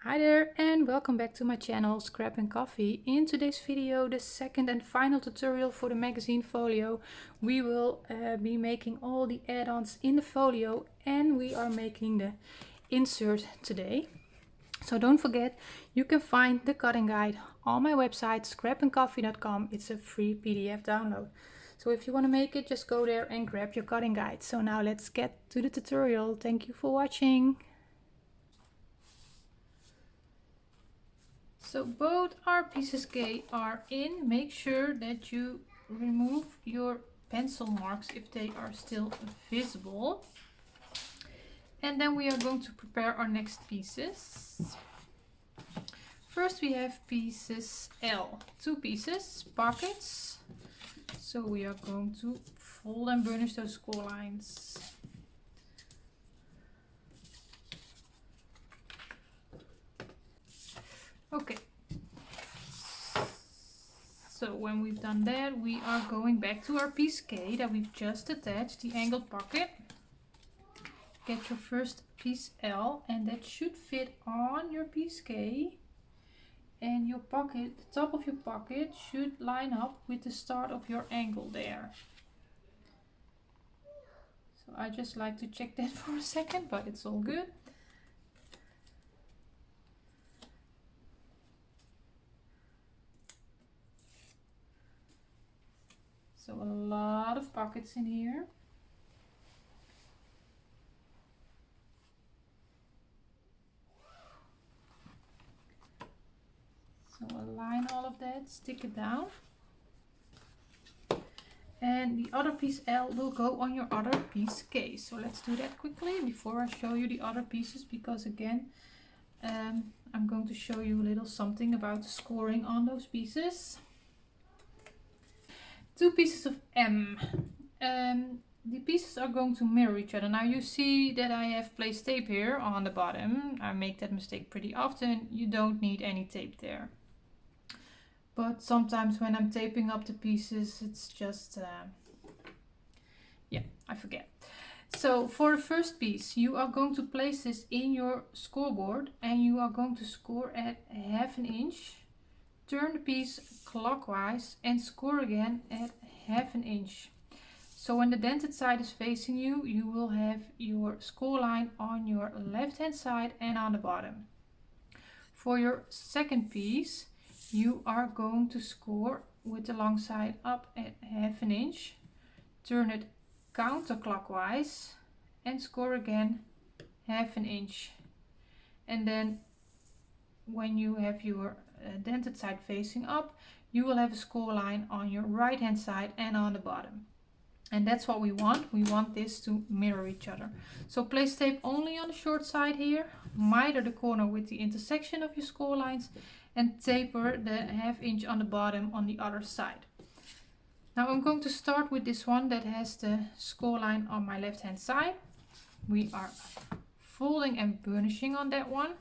Hi there and welcome back to my channel Scrap and Coffee. In today's video, the second and final tutorial for the magazine folio, we will be making all the add-ons in the folio and we are making the insert today. So don't forget, you can find the cutting guide on my website scrapandcoffee.com. It's a free PDF download. So if you want to make it, just go there and grab your cutting guide. So now let's get to the tutorial. Thank you for watching. So both our pieces K are in. Make sure that you remove your pencil marks if they are still visible. And then we are going to prepare our next pieces. First we have pieces L, 2 pieces, pockets. So we are going to fold and burnish those score lines. Okay, so when we've done that, we are going back to our piece K that we've just attached, the angled pocket. Get your first piece L and that should fit on your piece K. And your pocket, the top of your pocket should line up with the start of your angle there. So I just like to check that for a second, but it's all good. So a lot of pockets in here. So align all of that, stick it down. And the other piece L will go on your other piece K. So let's do that quickly before I show you the other pieces, because again, I'm going to show you a little something about the scoring on those pieces. 2 pieces of M. The pieces are going to mirror each other. Now you see that I have placed tape here on the bottom. I make that mistake pretty often. You don't need any tape there. But sometimes when I'm taping up the pieces, it's just, yeah, I forget. So for the first piece, you are going to place this in your scoreboard and you are going to score at 1/2 inch. Turn the piece clockwise and score again at 1/2 inch. So when the dented side is facing you, you will have your score line on your left hand side and on the bottom. For your second piece, you are going to score with the long side up at 1/2 inch. Turn it counterclockwise and score again 1/2 inch. And then when you have your dented side facing up, you will have a score line on your right hand side and on the bottom. And that's what we want. We want this to mirror each other. So place tape only on the short side here, miter the corner with the intersection of your score lines, and taper the 1/2 inch on the bottom on the other side. Now I'm going to start with this one that has the score line on my left hand side. We are folding and burnishing on that one.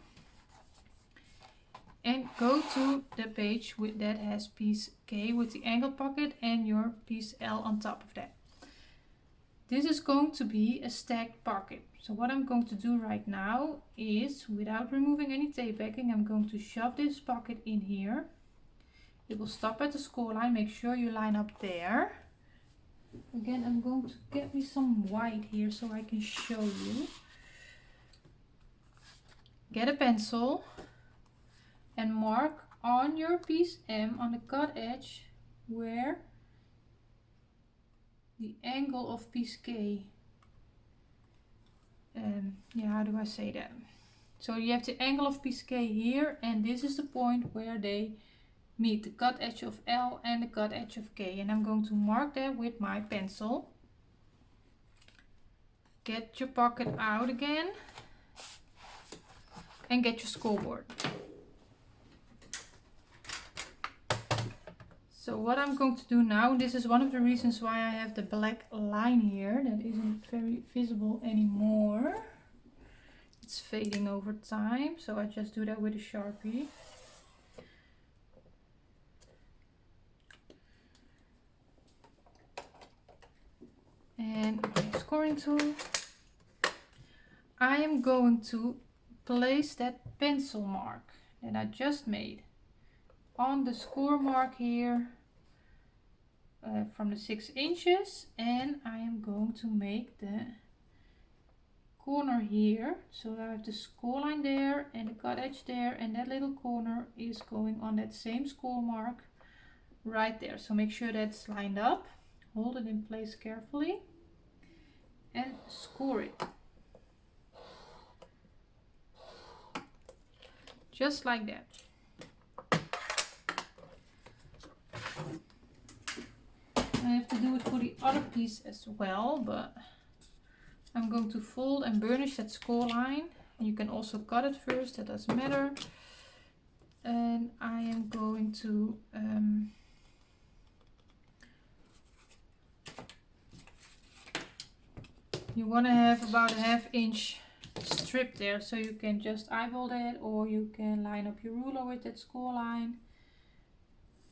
And go to the page that has piece K with the angled pocket and your piece L on top of that. This is going to be a stacked pocket. So what I'm going to do right now is, without removing any tape backing, I'm going to shove this pocket in here. It will stop at the score line. Make sure you line up there. Again, I'm going to get me some white here so I can show you. Get a pencil and mark on your piece M on the cut edge where the angle of piece K, how do I say that? So you have the angle of piece K here, and this is the point where they meet, the cut edge of L and the cut edge of K, and I'm going to mark that with my pencil. Get your pocket out again and get your scoreboard. So what I'm going to do now, this is one of the reasons why I have the black line here that isn't very visible anymore. It's fading over time, so I just do that with a Sharpie. And my scoring tool. I am going to place that pencil mark that I just made on the score mark here from the 6 inches, and I am going to make the corner here. So I have the score line there and the cut edge there, and that little corner is going on that same score mark right there. So make sure that's lined up, hold it in place carefully and score it. Just like that. I have to do it for the other piece as well, but I'm going to fold and burnish that score line. You can also cut it first, that doesn't matter. And I am going to you want to have about a ½ inch strip there, so you can just eyeball that, or you can line up your ruler with that score line,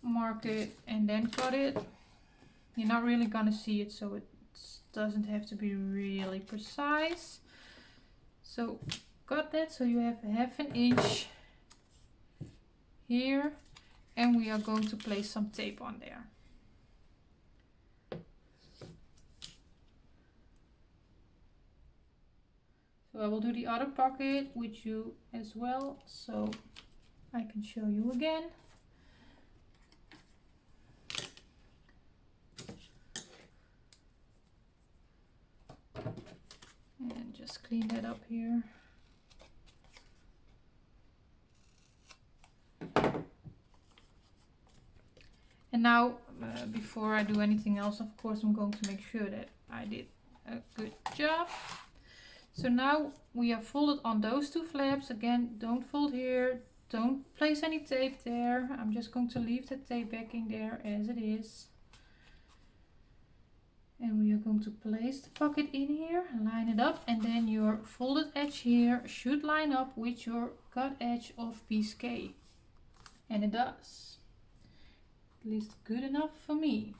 mark it and then cut it. You're not really gonna see it, so it doesn't have to be really precise. So cut that so you have a ½ inch here, and we are going to place some tape on there. So I will do the other pocket with you as well, so I can show you again. And just clean that up here. And now, before I do anything else, of course, I'm going to make sure that I did a good job. So now we are folded on those two flaps. Again, don't fold here, don't place any tape there. I'm just going to leave the tape backing there as it is. And we are going to place the pocket in here, line it up, and then your folded edge here should line up with your cut edge of piece K. And it does. At least good enough for me.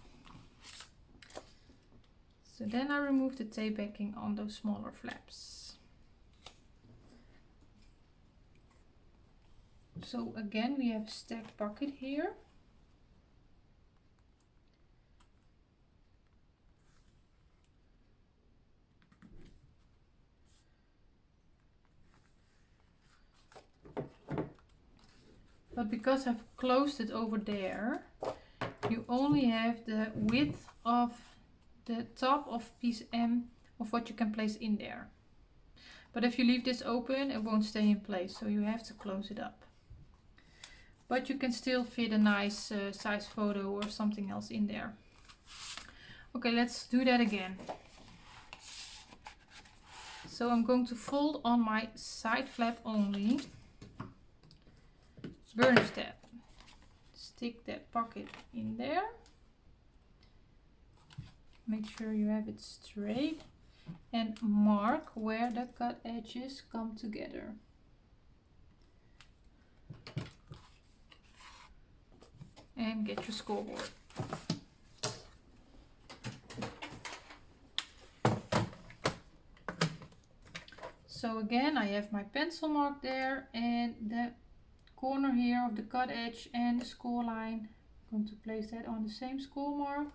So then I remove the tape backing on those smaller flaps. So again, we have a stacked pocket here. But because I've closed it over there, you only have the width of the top of piece M of what you can place in there. But if you leave this open, it won't stay in place, so you have to close it up. But you can still fit a nice size photo or something else in there. Okay, let's do that again. So I'm going to fold on my side flap only. Burnish that. Stick that pocket in there. Make sure you have it straight and mark where the cut edges come together. And get your scoreboard. So again, I have my pencil mark there and the corner here of the cut edge and the score line. I'm going to place that on the same score mark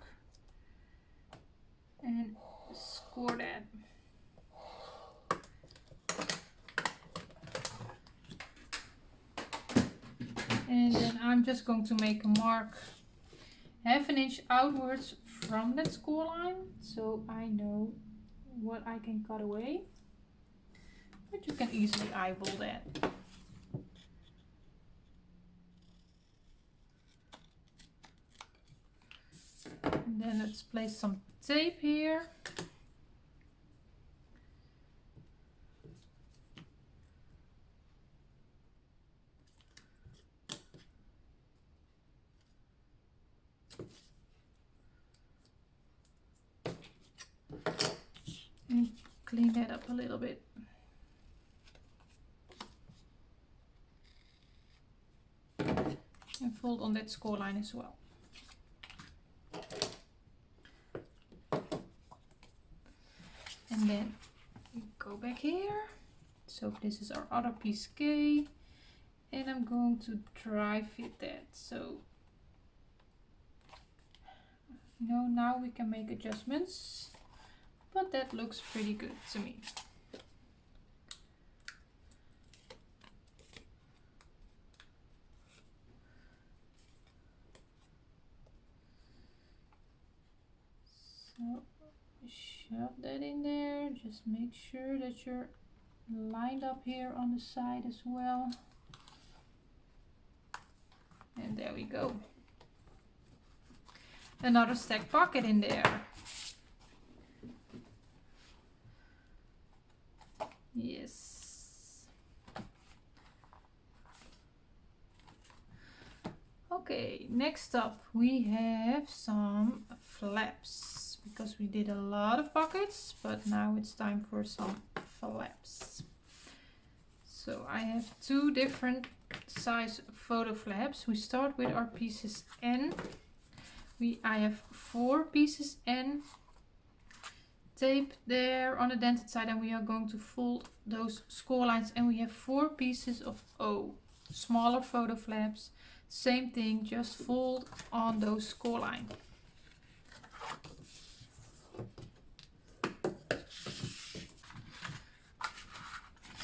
and score that. And then I'm just going to make a mark ½ inch outwards from that score line, so I know what I can cut away. But you can easily eyeball that. And then let's place some tape here. And clean that up a little bit. And fold on that score line as well. And then you go back here, So this is our other piece K, and I'm going to dry fit that. So now we can make adjustments, but that looks pretty good to me. So shove that in there, just make sure that you're lined up here on the side as well. And there we go. Another stack pocket in there. Yes. Okay, next up we have some flaps, because we did a lot of pockets, but now it's time for some flaps. So I have two different size photo flaps. We start with our pieces N. I have 4 pieces N tape there on the dented side, and we are going to fold those score lines, and we have 4 pieces of O, smaller photo flaps. Same thing, just fold on those score lines.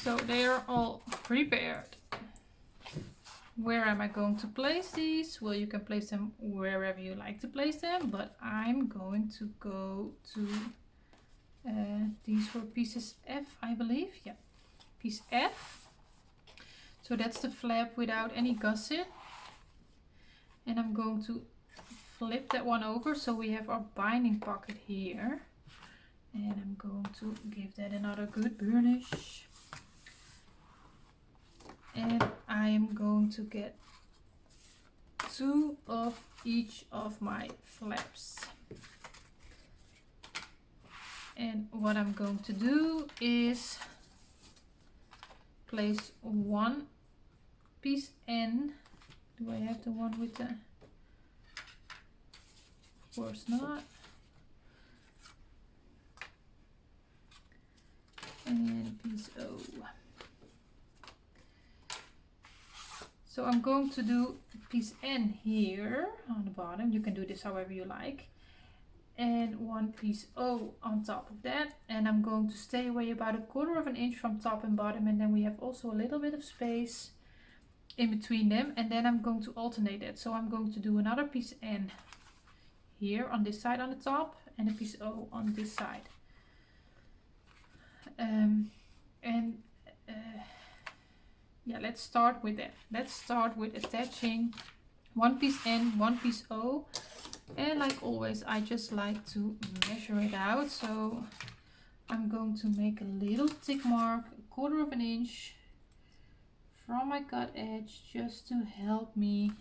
So they are all prepared. Where am I going to place these? Well, you can place them wherever you like to place them, but I'm going to go to these were pieces F, I believe. Yeah, piece F. So that's the flap without any gusset. And I'm going to flip that one over, so we have our binding pocket here. And I'm going to give that another good burnish. And I am going to get 2 of each of my flaps. And what I'm going to do is place 1 piece N. Do I have the one with the... Of course not. And piece O. So I'm going to do piece N here on the bottom. You can do this however you like. And 1 piece O on top of that. And I'm going to stay away about 1/4 of an inch from top and bottom. And then we have also a little bit of space in between them. And then I'm going to alternate it. So I'm going to do another piece N here on this side on the top. And a piece O on this side. Yeah, let's start with that. Let's start with attaching 1 piece N, 1 piece O. And like always, I just like to measure it out. So I'm going to make a little tick mark, 1/4 of an inch from my cut edge, just to help me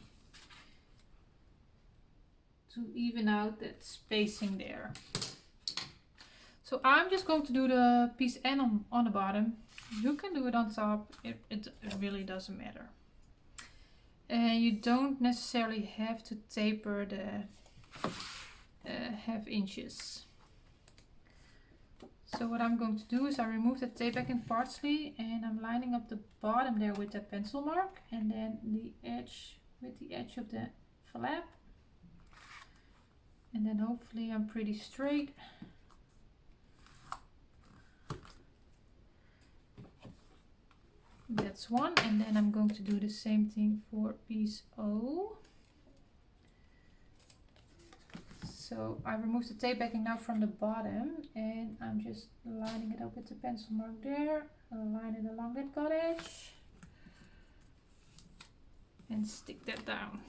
to even out that spacing there. So I'm just going to do the piece N on the bottom. You can do it on top, it really doesn't matter. And you don't necessarily have to taper the 1/2 inches. So what I'm going to do is I remove the tape backing partially, and I'm lining up the bottom there with the pencil mark, and then the edge with the edge of the flap. And then hopefully I'm pretty straight. That's one, and then I'm going to do the same thing for piece O. So I removed the tape backing now from the bottom, and I'm just lining it up with the pencil mark there, line it along that cut edge, and stick that down.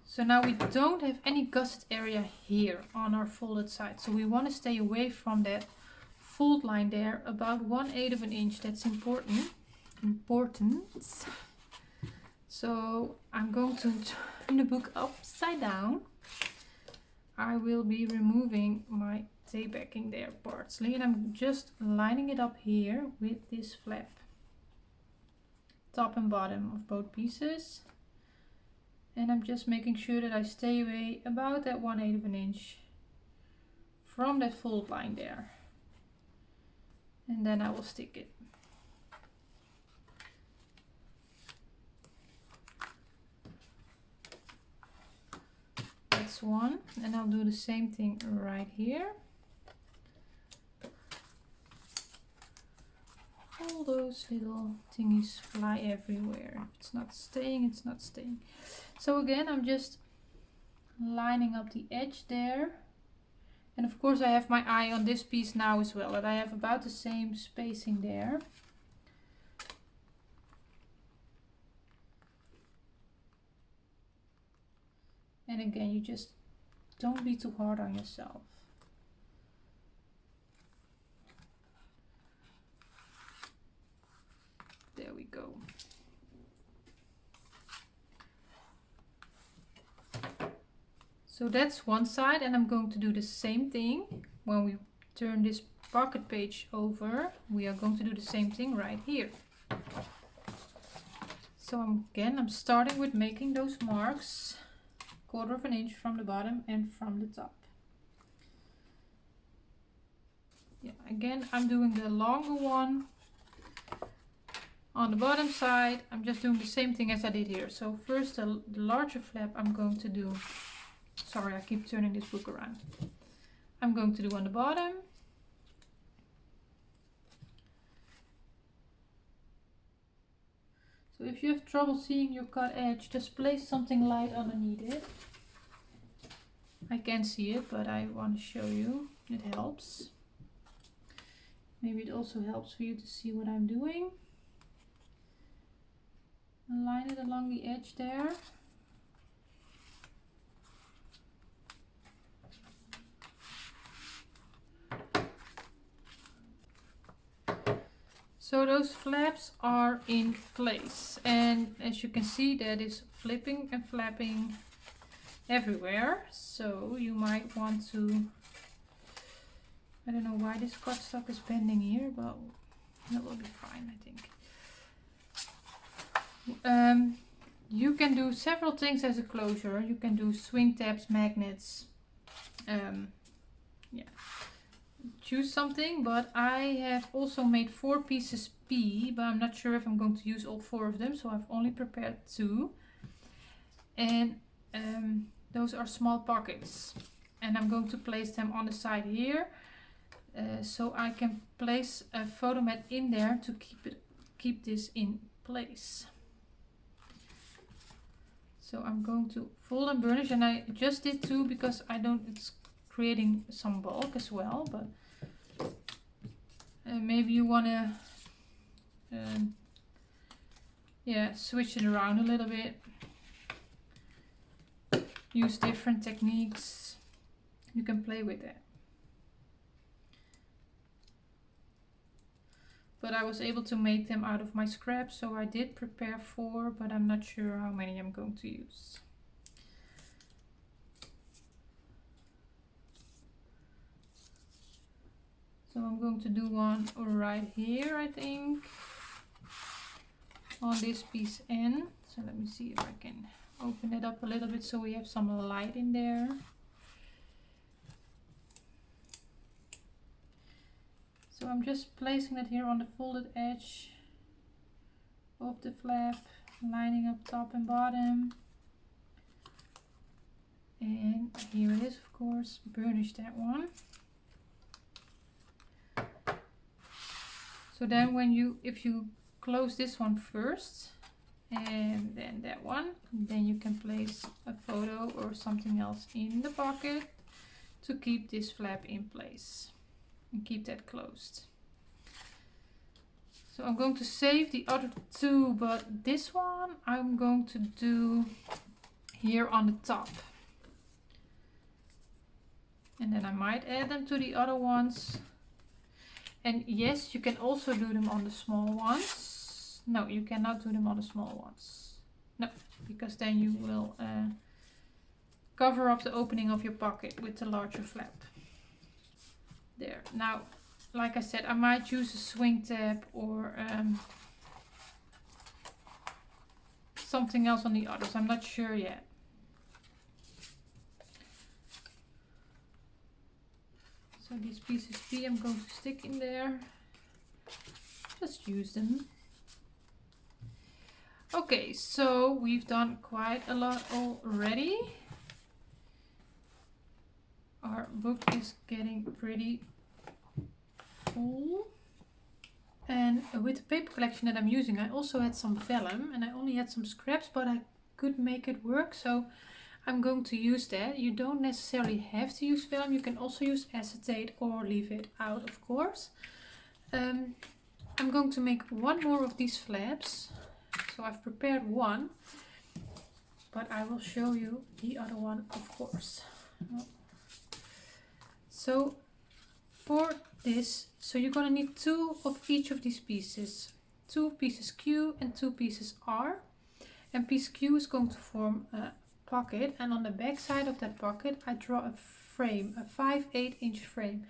So now we don't have any gusset area here on our folded side, so we want to stay away from that fold line there, about 1/8 of an inch. That's important. So I'm going to turn the book upside down. I will be removing my tape backing there partially, and I'm just lining it up here with this flap, top and bottom of both pieces. And I'm just making sure that I stay away about that 1/8 of an inch from that fold line there. and then I will stick it. That's one, and I'll do the same thing right here. All those little thingies fly everywhere. If it's not staying, it's not staying. So again, I'm just lining up the edge there. And of course I have my eye on this piece now as well, that I have about the same spacing there. And again, you just don't be too hard on yourself. There we go. So that's one side, and I'm going to do the same thing when we turn this pocket page over. We are going to do the same thing right here. So I'm starting with making those marks, 1/4 of an inch from the bottom and from the top. Yeah, again, I'm doing the longer one on the bottom side. I'm just doing the same thing as I did here. So first the larger flap I'm going to do, sorry, I keep turning this book around. I'm going to do on the bottom. So if you have trouble seeing your cut edge, just place something light underneath it. I can see it, but I want to show you. It helps. Maybe it also helps for you to see what I'm doing. Line it along the edge there. So those flaps are in place, and as you can see, that is flipping and flapping everywhere. So you might want to, I don't know why this cardstock is bending here, but that will be fine, I think. You can do several things as a closure. You can do swing tabs, magnets, yeah. Choose something, but I have also made 4 pieces P, but I'm not sure if I'm going to use all 4 of them, so I've only prepared 2. And those are small pockets, and I'm going to place them on the side here, so I can place a photo mat in there to keep this in place. So I'm going to fold and burnish, and I just did 2 because it's creating some bulk as well, but maybe you want to yeah, switch it around a little bit, use different techniques. You can play with that. But I was able to make them out of my scraps, so I did prepare 4, but I'm not sure how many I'm going to use. So I'm going to do one right here, I think, on this piece N. So let me see if I can open it up a little bit so we have some light in there. So I'm just placing it here on the folded edge of the flap, lining up top and bottom. And here it is, of course, burnish that one. So then if you close this one first and then that one, then you can place a photo or something else in the pocket to keep this flap in place and keep that closed. So I'm going to save the other 2, but this one I'm going to do here on the top. And then I might add them to the other ones. And yes, you can also do them on the small ones. No, you cannot do them on the small ones. No, because then you will cover up the opening of your pocket with the larger flap. There. Now, like I said, I might use a swing tab or something else on the others. I'm not sure yet. So these pieces P I'm going to stick in there. just use them. Okay, so we've done quite a lot already. Our book is getting pretty full. And with the paper collection that I'm using, I also had some vellum, and I only had some scraps, but I could make it work, so I'm going to use that. You don't necessarily have to use vellum, you can also use acetate or leave it out, of course. I'm going to make one more of these flaps. So I've prepared one, but I will show you the other one, of course. So for this, so you're going to need 2 of each of these pieces. 2 pieces Q and 2 pieces R. And piece Q is going to form a pocket, and on the back side of that pocket I draw a frame, a 5/8 inch frame.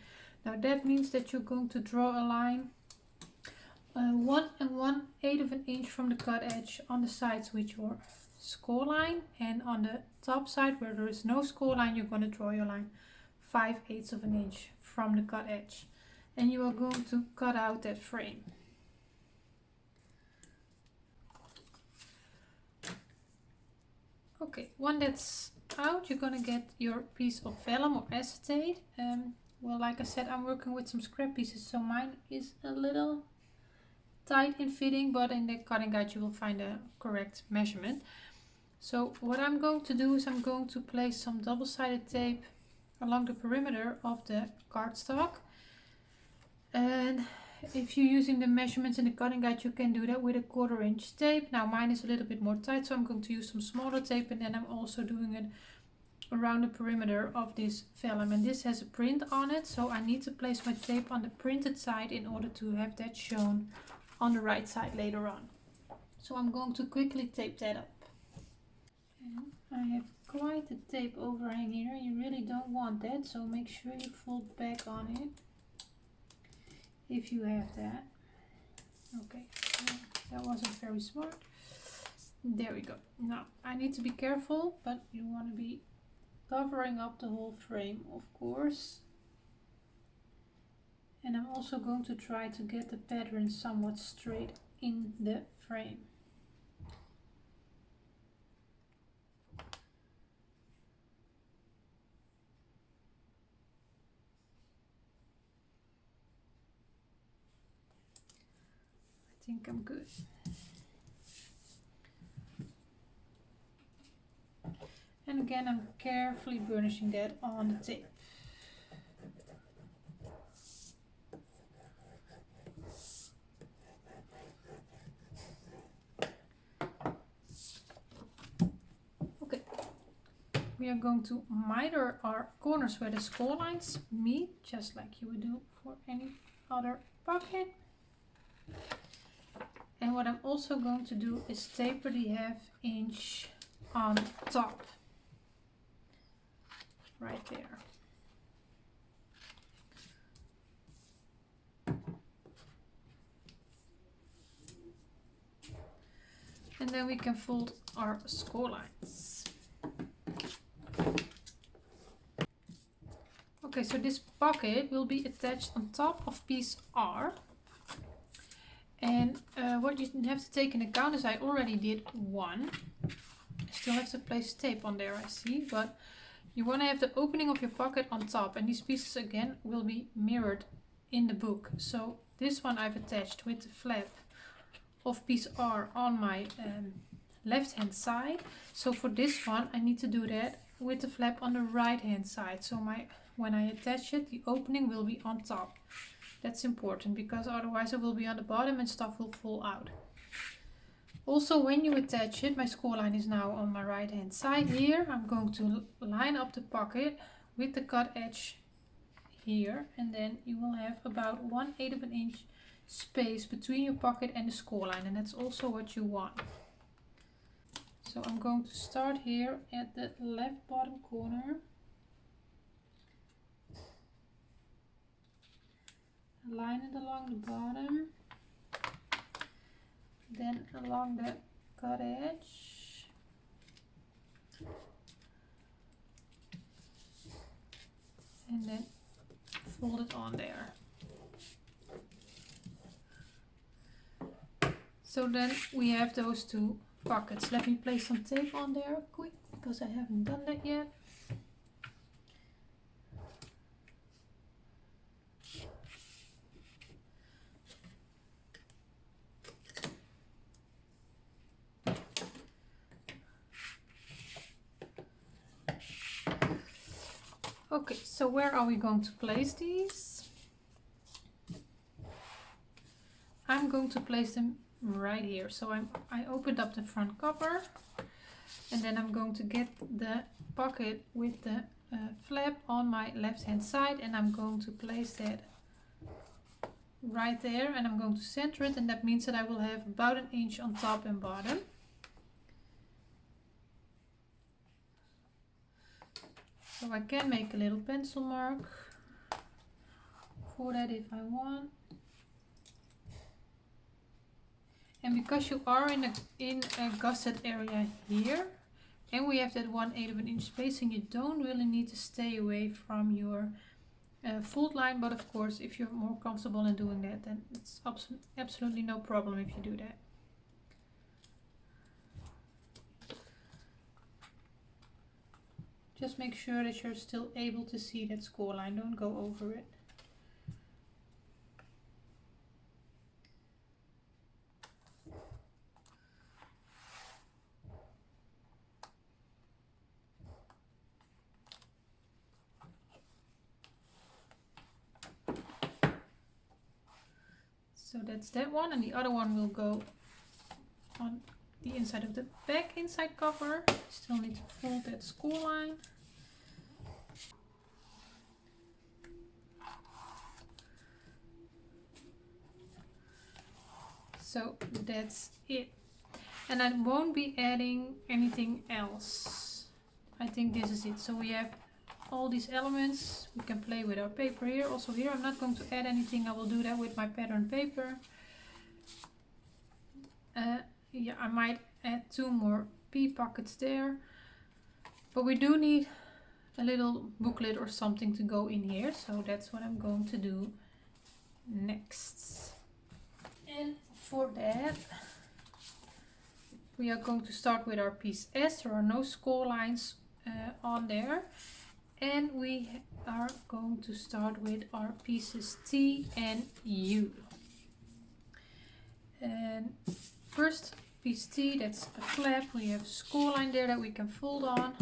Now that means that you're going to draw a line 1 1/8 of an inch from the cut edge on the sides with your score line, and on the top side where there is no score line you're going to draw your line 5/8 of an inch from the cut edge, and you are going to cut out that frame. Okay, when that's out, you're gonna get your piece of vellum or acetate. Well, like I said, I'm working with some scrap pieces, so mine is a little tight in fitting, but in the cutting guide you will find a correct measurement. So what I'm going to do is I'm going to place some double-sided tape along the perimeter of the cardstock. And if you're using the measurements in the cutting guide, you can do that with a 1/4 inch tape. Now mine is a little bit more tight, so I'm going to use some smaller tape, and then I'm also doing it around the perimeter of this vellum. And this has a print on it, so I need to place my tape on the printed side in order to have that shown on the right side later on. So I'm going to quickly tape that up. And I have quite a tape overhang here. You really don't want that, so make sure you fold back on it if you have that. Okay, that wasn't very smart. There we go. Now I need to be careful, but you want to be covering up the whole frame, of course. And I'm also going to try to get the pattern somewhat straight in the frame. I think I'm good. And again, I'm carefully burnishing that on the tape. Okay, we are going to miter our corners where the score lines meet, just like you would do for any other pocket. And what I'm also going to do is taper the 1/2 inch on top, right there. And then we can fold our score lines. Okay, so this pocket will be attached on top of piece R. And what you have to take into account is I already did one. I still have to place tape on there, I see, but you want to have the opening of your pocket on top, and these pieces again will be mirrored in the book. So this one I've attached with the flap of piece R on my left hand side. So for this one I need to do that with the flap on the right hand side. So when I attach it, the opening will be on top. That's important because otherwise it will be on the bottom and stuff will fall out. Also, when you attach it, my score line is now on my right hand side here. I'm going to line up the pocket with the cut edge here, and then you will have about 1/8 of an inch space between your pocket and the score line, and that's also what you want. So I'm going to start here at the left bottom corner. Line it along the bottom, then along the cut edge, and then fold it on there. So then we have those two pockets. Let me place some tape on there quick because I haven't done that yet. Okay, so where are we going to place these? I'm going to place them right here. So I opened up the front cover, and then I'm going to get the pocket with the flap on my left hand side, and I'm going to place that right there, and I'm going to center it, and that means that I will have about 1 inch on top and bottom. So I can make a little pencil mark for that if I want. And because you are in a gusset area here, and we have that 1/8 of an inch spacing, you don't really need to stay away from your fold line. But of course, if you're more comfortable in doing that, then it's absolutely no problem if you do that. Just make sure that you're still able to see that score line. Don't go over it. So that's that one, and the other one will go on the inside of the back inside cover. Still need to fold that score line. So that's it. And I won't be adding anything else. I think this is it. So we have all these elements. We can play with our paper here. Also here I'm not going to add anything. I will do that with my pattern paper. Yeah, I might add 2 more pea pockets there. But we do need a little booklet or something to go in here. So that's what I'm going to do next. And for that, we are going to start with our piece S. There are no score lines on there. And we are going to start with our pieces T and U. And first piece T, that's a flap. We have a score line there that we can fold on.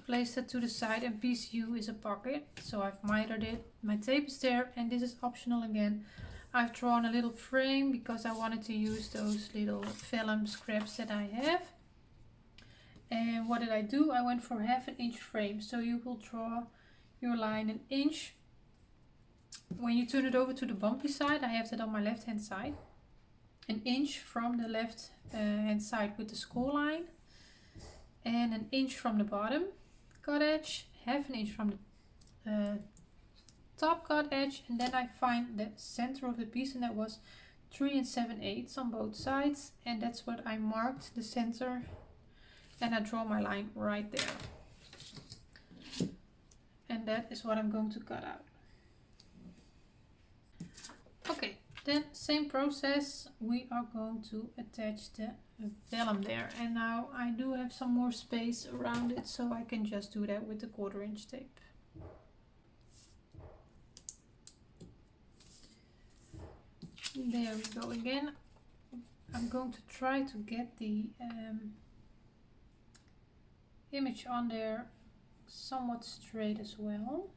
Place that to the side, and piece U is a pocket. So I've mitered it. My tape is there, and this is optional again. I've drawn a little frame because I wanted to use those little vellum scraps that I have. And what did I do? I went for 1/2 inch frame. So you will draw your line 1 inch. When you turn it over to the bumpy side, I have that on my left hand side. 1 inch from the left hand side with the score line. And 1 inch from the bottom cut edge. 1/2 inch from the top cut edge. And then I find the center of the piece, and that was 3 7/8 on both sides. And that's what I marked, the center. And I draw my line right there. And that is what I'm going to cut out. Okay, then same process. We are going to attach the vellum there. And now I do have some more space around it, so I can just do that with the 1/4 inch tape. There we go again. I'm going to try to get the image on there somewhat straight as well.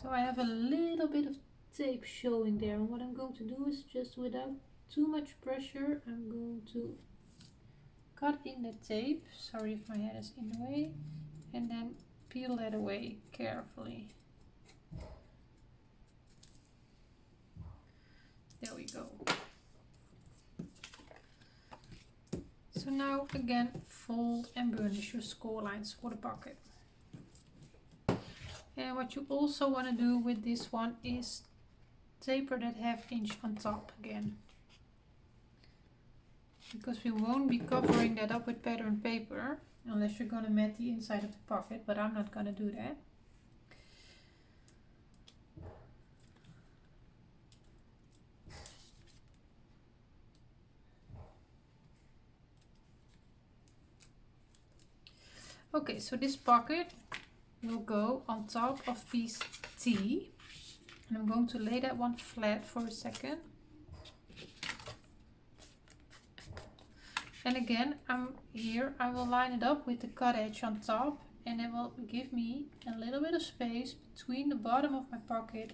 So I have a little bit of tape showing there, and what I'm going to do is just without too much pressure, I'm going to cut in the tape. Sorry if my head is in the way. And then peel that away carefully. There we go. So now again, fold and burnish your score lines for the pocket. And what you also want to do with this one is taper that ½ inch on top again. Because we won't be covering that up with pattern paper unless you're going to mat the inside of the pocket, but I'm not going to do that. Okay, so this pocket will go on top of piece T, and I'm going to lay that one flat for a second. And again, I will line it up with the cut edge on top, and it will give me a little bit of space between the bottom of my pocket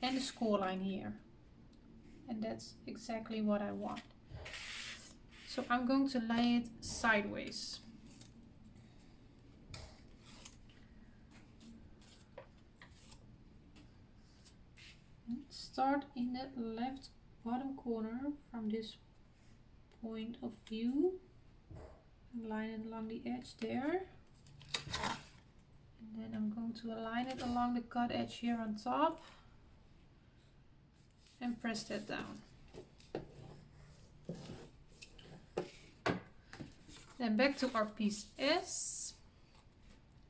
and the score line here. And that's exactly what I want. So I'm going to lay it sideways. And start in the left bottom corner from this point of view. Line it along the edge there. And then I'm going to align it along the cut edge here on top. And press that down. Then back to our piece S.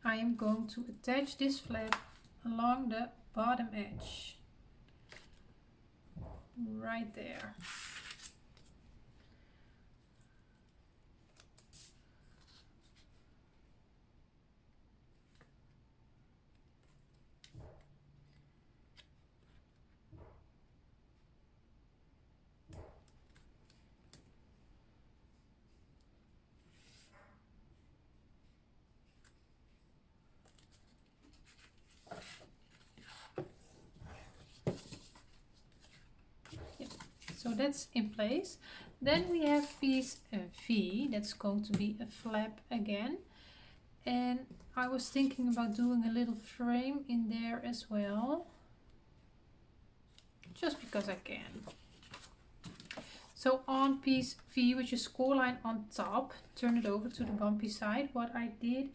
I am going to attach this flap along the bottom edge. Right there. So that's in place. Then we have piece V, that's going to be a flap again. And I was thinking about doing a little frame in there as well. Just because I can. So on piece V, with your score line on top, turn it over to the bumpy side. What I did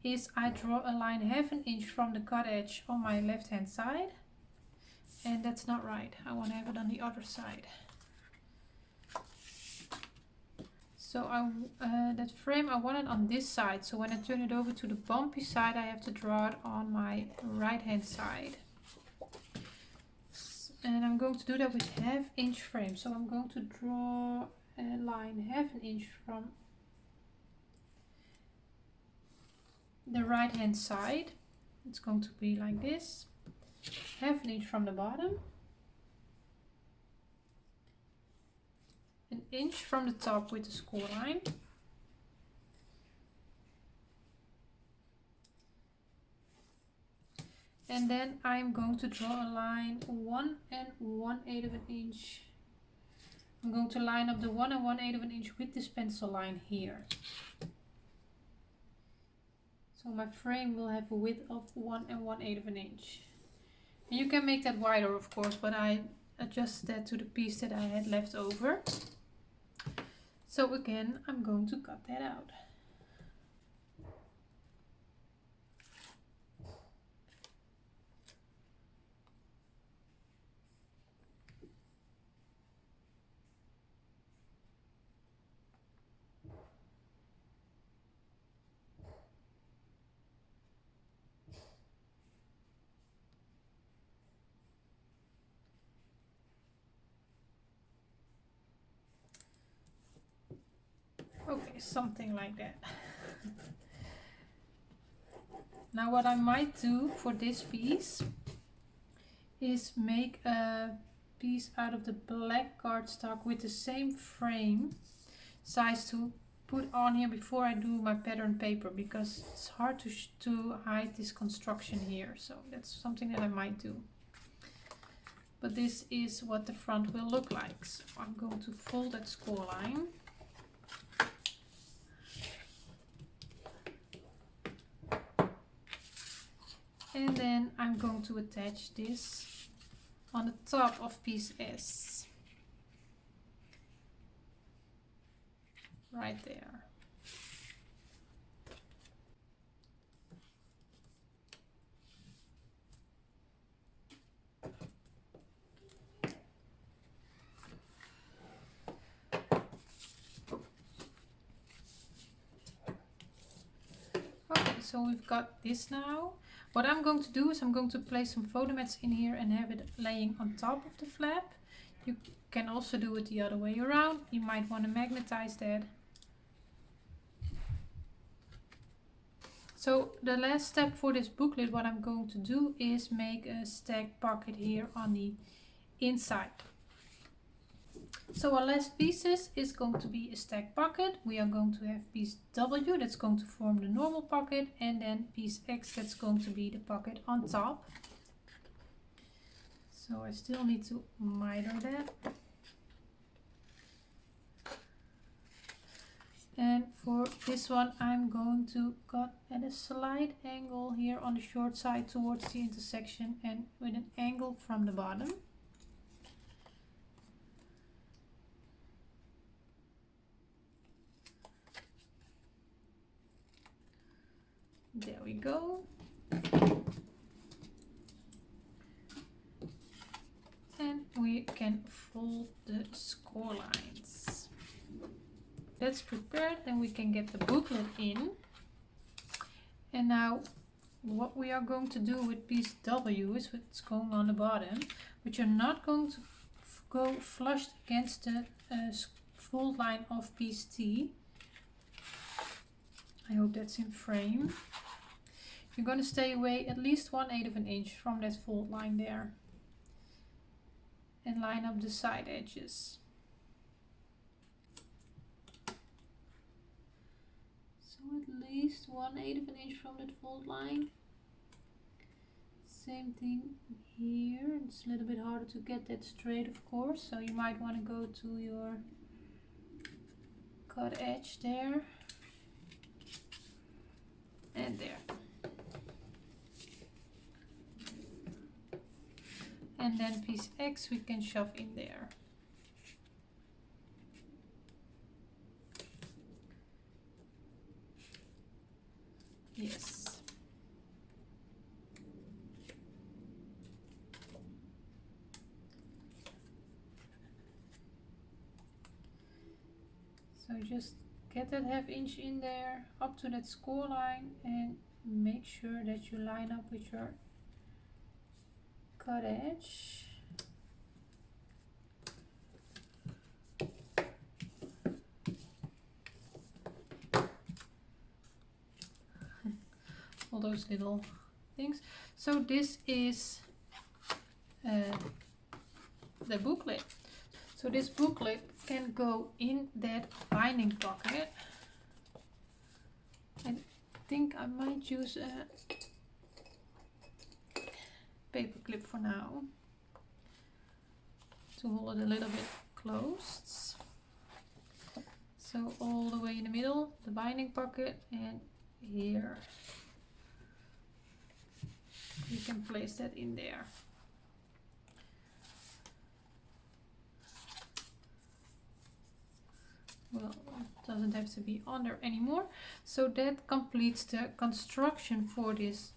is I draw a line ½ inch from the cut edge on my left hand side. And that's not right. I want to have it on the other side. So that frame I want it on this side. So when I turn it over to the bumpy side, I have to draw it on my right hand side. And I'm going to do that with ½ inch frame. So I'm going to draw a line ½ inch from the right hand side. It's going to be like this. ½ inch from the bottom. An inch from the top with the score line. And then I'm going to draw a line 1 1/8 of an inch. I'm going to line up the 1 1/8 of an inch with this pencil line here. So my frame will have a width of 1 1/8 of an inch. And you can make that wider, of course, but I adjusted that to the piece that I had left over. So again, I'm going to cut that out. Okay, something like that. Now what I might do for this piece is make a piece out of the black cardstock with the same frame size to put on here before I do my pattern paper, because it's hard to hide this construction here. So that's something that I might do. but this is what the front will look like. So I'm going to fold that score line. And then I'm going to attach this on the top of piece S. Right there. Okay, so we've got this now. What I'm going to do is I'm going to place some photo mats in here and have it laying on top of the flap. You can also do it the other way around. You might want to magnetize that. So the last step for this booklet, what I'm going to do is make a stack pocket here on the inside. So our last pieces is going to be a stack pocket. We are going to have piece W, that's going to form the normal pocket, and then piece X, that's going to be the pocket on top. So I still need to miter that. And for this one I'm going to cut at a slight angle here on the short side towards the intersection and with an angle from the bottom. There we go. And we can fold the score lines. That's prepared, and we can get the booklet in. And now what we are going to do with piece W is what's going on the bottom, but you're not going to go flush against the fold line of piece T. I hope that's in frame. You're going to stay away at least 1/8 of an inch from that fold line there. And line up the side edges. So at least 1/8 of an inch from that fold line. Same thing here. It's a little bit harder to get that straight, of course, so you might want to go to your cut edge there. And there. And then piece X we can shove in there. Yes. So just get that 1/2 inch in there up to that score line and make sure that you line up with your cut edge. All those little things. So this is the booklet. So this booklet can go in that binding pocket. I think I might use a paper clip for now to hold it a little bit closed. So all the way in the middle, the binding pocket, and here you can place that in there. Well, it doesn't have to be on there anymore. So that completes the construction for this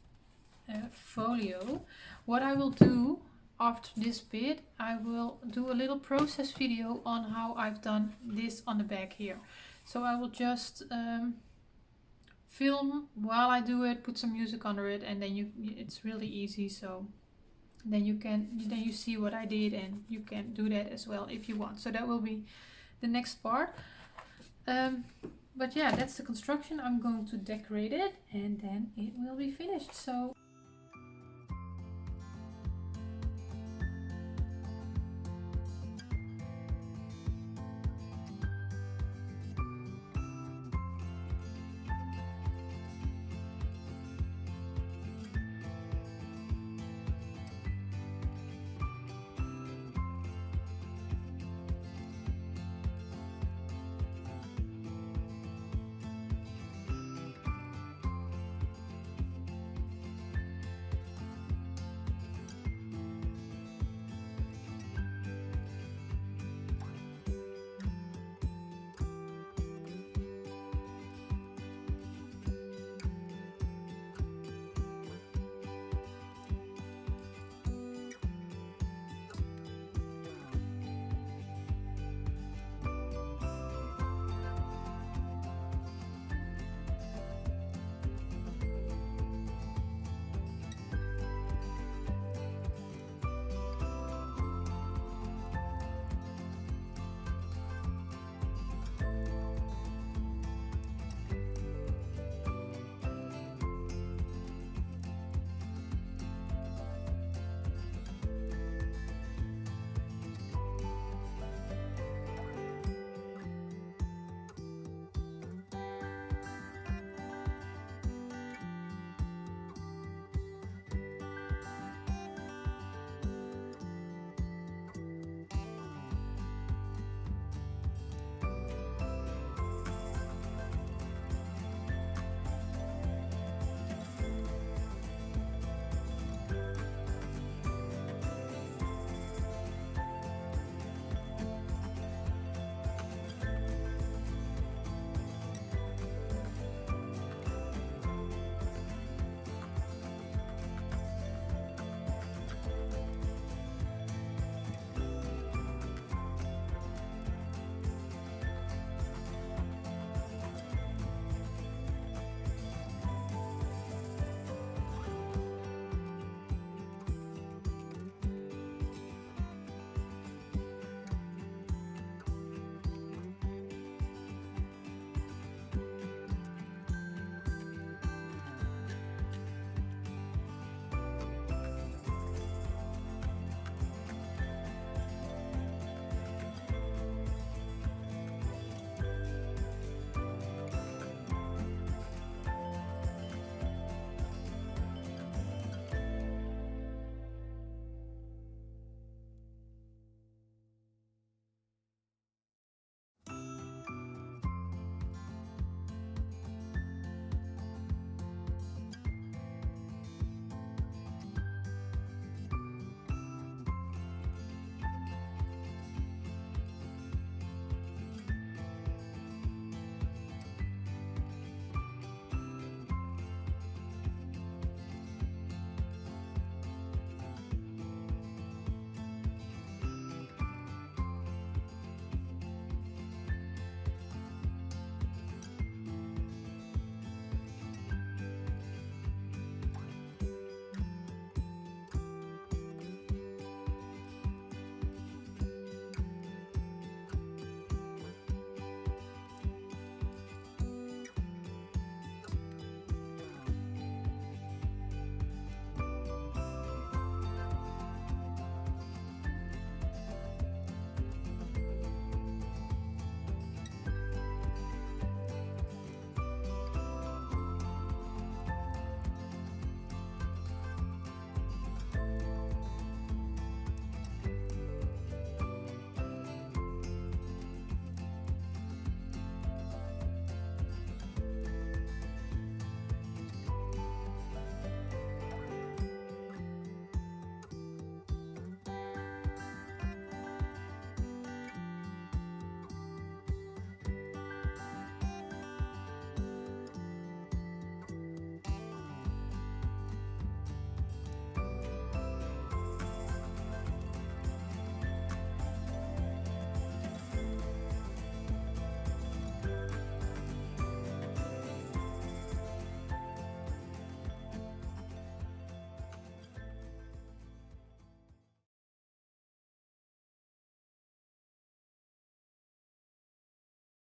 folio. What I will do after this bit, I will do a little process video on how I've done this on the back here. So I will just film while I do it, put some music under it, and then it's really easy. So then you see what I did, and you can do that as well if you want. So that will be the next part. But yeah, that's the construction. I'm going to decorate it and then it will be finished. So